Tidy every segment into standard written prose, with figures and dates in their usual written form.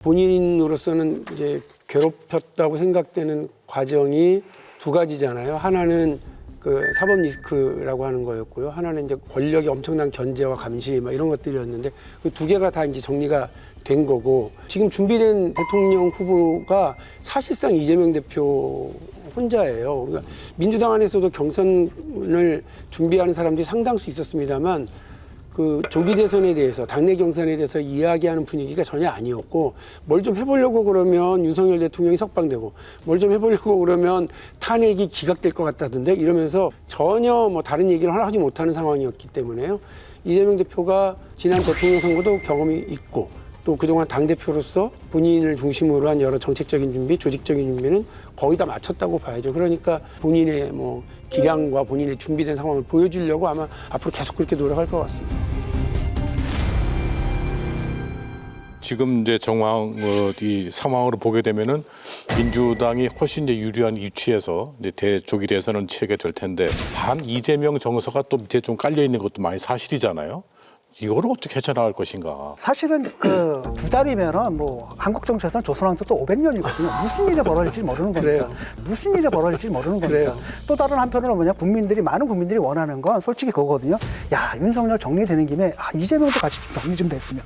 본인으로서는 이제 괴롭혔다고 생각되는 과정이 두 가지잖아요. 하나는 그 사법 리스크라고 하는 거였고요. 하나는 이제 권력의 엄청난 견제와 감시 막 이런 것들이었는데 그 두 개가 다 이제 정리가 된 거고, 지금 준비된 대통령 후보가 사실상 이재명 대표 혼자예요. 그러니까 민주당 안에서도 경선을 준비하는 사람들이 상당수 있었습니다만 그 조기 대선에 대해서, 당내 경선에 대해서 이야기하는 분위기가 전혀 아니었고, 뭘 좀 해보려고 그러면 윤석열 대통령이 석방되고, 뭘 좀 해보려고 그러면 탄핵이 기각될 것 같다던데 이러면서 전혀 뭐 다른 얘기를 하지 못하는 상황이었기 때문에요. 이재명 대표가 지난 대통령 선거도 경험이 있고, 또 그동안 당대표로서 본인을 중심으로 한 여러 정책적인 준비, 조직적인 준비는 거의 다 마쳤다고 봐야죠. 그러니까 본인의 뭐 기량과 본인의 준비된 상황을 보여주려고 아마 앞으로 계속 그렇게 노력할 것 같습니다. 지금 이제 이 상황으로 보게 되면은 민주당이 훨씬 이제 유리한 위치에서 이제 대조기 대선은 치르게 될 텐데, 반 이재명 정서가 또 밑에 좀 깔려 있는 것도 많이 사실이잖아요. 이거를 어떻게 헤쳐나갈 것인가. 사실은 그 두 달이면은 뭐 한국 정치에서는 조선왕조 또 500년이거든요. 무슨 일이 벌어질지 모르는 겁니다. 그래요. 무슨 일이 벌어질지 모르는 겁니다. 그래요. 또 다른 한편으로 뭐냐, 많은 국민들이 원하는 건 솔직히 그거거든요. 야, 윤석열 정리되는 김에 이재명도 같이 좀 정리 좀 됐으면.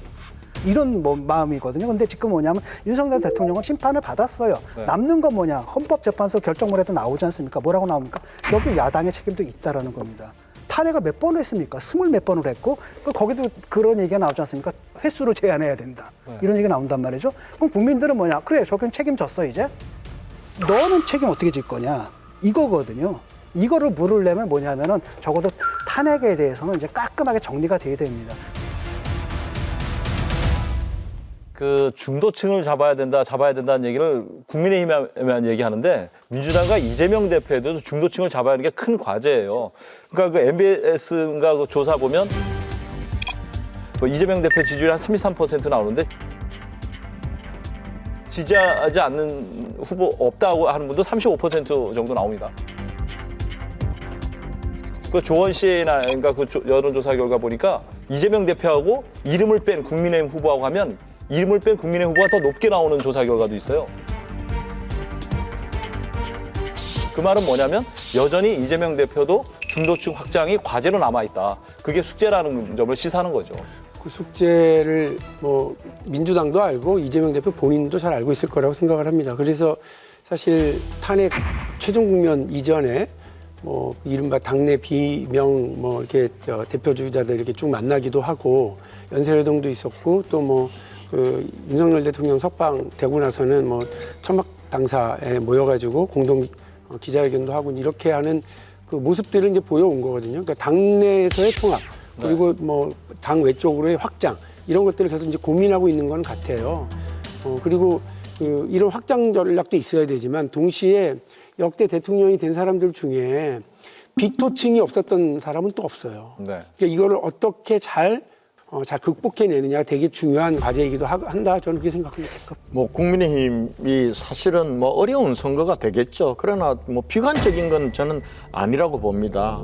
이런 뭐 마음이거든요. 근데 지금 뭐냐면 윤석열 대통령은 심판을 받았어요. 네. 남는 건 뭐냐, 헌법재판소 결정문에도 나오지 않습니까? 뭐라고 나옵니까? 여기 야당의 책임도 있다라는 겁니다. 탄핵을 몇 번을 했습니까? 20몇 번을 했고, 거기도 그런 얘기가 나오지 않습니까? 횟수를 제한해야 된다. 이런 얘기가 나온단 말이죠. 그럼 국민들은 뭐냐? 그래, 저긴 책임졌어, 이제. 너는 책임 어떻게 질 거냐? 이거거든요. 이거를 물으려면 뭐냐면은 적어도 탄핵에 대해서는 이제 깔끔하게 정리가 돼야 됩니다. 그 중도층을 잡아야 된다는 얘기를 국민의힘에만 얘기하는데, 민주당과 이재명 대표에 대해서 중도층을 잡아야 하는 게 큰 과제예요. 그러니까 그 MBS인가 그 조사 보면 그 이재명 대표 지지율이 한 33% 나오는데, 지지하지 않는 후보 없다고 하는 분도 35% 정도 나옵니다. 그 조원 씨나 그러니까 그 여론조사 결과 보니까 이재명 대표하고 이름을 뺀 국민의힘 후보하고 하면 이름을 뺀 국민의힘 후보가 더 높게 나오는 조사 결과도 있어요. 그 말은 뭐냐면 여전히 이재명 대표도 중도층 확장이 과제로 남아있다. 그게 숙제라는 점을 시사하는 거죠. 그 숙제를 뭐 민주당도 알고 이재명 대표 본인도 잘 알고 있을 거라고 생각을 합니다. 그래서 사실 탄핵 최종 국면 이전에 뭐 이른바 당내 비명 뭐 이렇게 대표 주자들 이렇게 쭉 만나기도 하고, 연설회동도 있었고, 또 뭐 그 윤석열 대통령 석방되고 나서는 뭐 천막 당사에 모여가지고 공동 기자회견도 하고 이렇게 하는 그 모습들을 이제 보여온 거거든요. 그러니까 당내에서의 통합, 그리고 뭐 당 외적으로의 확장, 이런 것들을 계속 이제 고민하고 있는 건 같아요. 그리고 그 이런 확장 전략도 있어야 되지만, 동시에 역대 대통령이 된 사람들 중에 비토층이 없었던 사람은 또 없어요. 네. 그러니까 이거를 어떻게 잘 극복해내느냐가 되게 중요한 과제이기도 한다, 저는 그렇게 생각합니다. 뭐 국민의힘이 사실은 뭐 어려운 선거가 되겠죠. 그러나 뭐 비관적인 건 저는 아니라고 봅니다.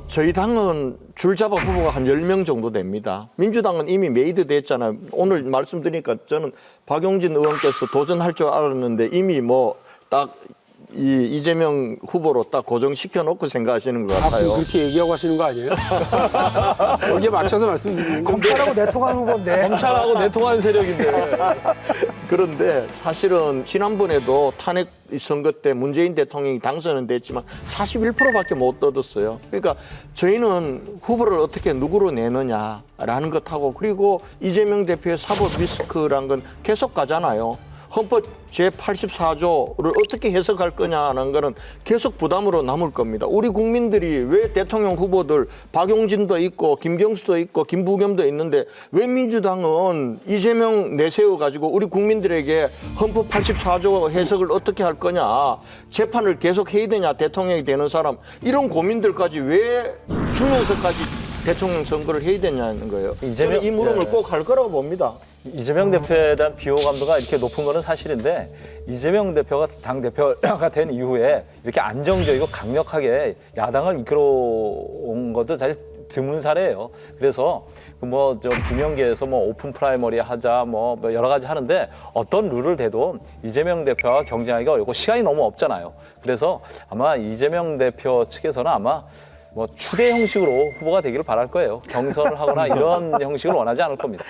저희 당은 줄잡아 후보가 한 10명 정도 됩니다. 민주당은 이미 메이드 됐잖아요. 오늘 말씀드리니까 저는 박용진 의원께서 도전할 줄 알았는데 이미 뭐 딱 이재명 후보로 딱 고정시켜 놓고 생각하시는 것 같아요. 그렇게 얘기하고 하시는 거 아니에요? 거기에 맞춰서 말씀드리는 건데. 검찰하고 내통하는 후보인데. 검찰하고 내통하는 세력인데. 그런데 사실은 지난번에도 탄핵 선거 때 문재인 대통령이 당선은 됐지만 41%밖에 못 얻었어요. 그러니까 저희는 후보를 어떻게 누구로 내느냐라는 것하고, 그리고 이재명 대표의 사법 리스크란 건 계속 가잖아요. 헌법 제84조를 어떻게 해석할 거냐는 거는 계속 부담으로 남을 겁니다. 우리 국민들이 왜 대통령 후보들 박용진도 있고 김경수도 있고 김부겸도 있는데 왜 민주당은 이재명 내세워가지고 우리 국민들에게 헌법 84조 해석을 어떻게 할 거냐, 재판을 계속 해야 되냐, 대통령이 되는 사람, 이런 고민들까지 왜 주면서까지 대통령 선거를 해야 되냐는 거예요. 저는 이 물음을 꼭 할 거라고 봅니다. 이재명 대표에 대한 비호감도가 이렇게 높은 거는 사실인데, 이재명 대표가 당대표가 된 이후에 이렇게 안정적이고 강력하게 야당을 이끌어온 것도 사실 드문 사례예요. 그래서 뭐저 비명계에서 뭐 오픈 프라이머리 하자 뭐 여러 가지 하는데 어떤 룰을 대도 이재명 대표와 경쟁하기가 어렵고 시간이 너무 없잖아요. 그래서 아마 이재명 대표 측에서는 아마 뭐 추대 형식으로 후보가 되기를 바랄 거예요. 경선을 하거나 이런 형식을 원하지 않을 겁니다.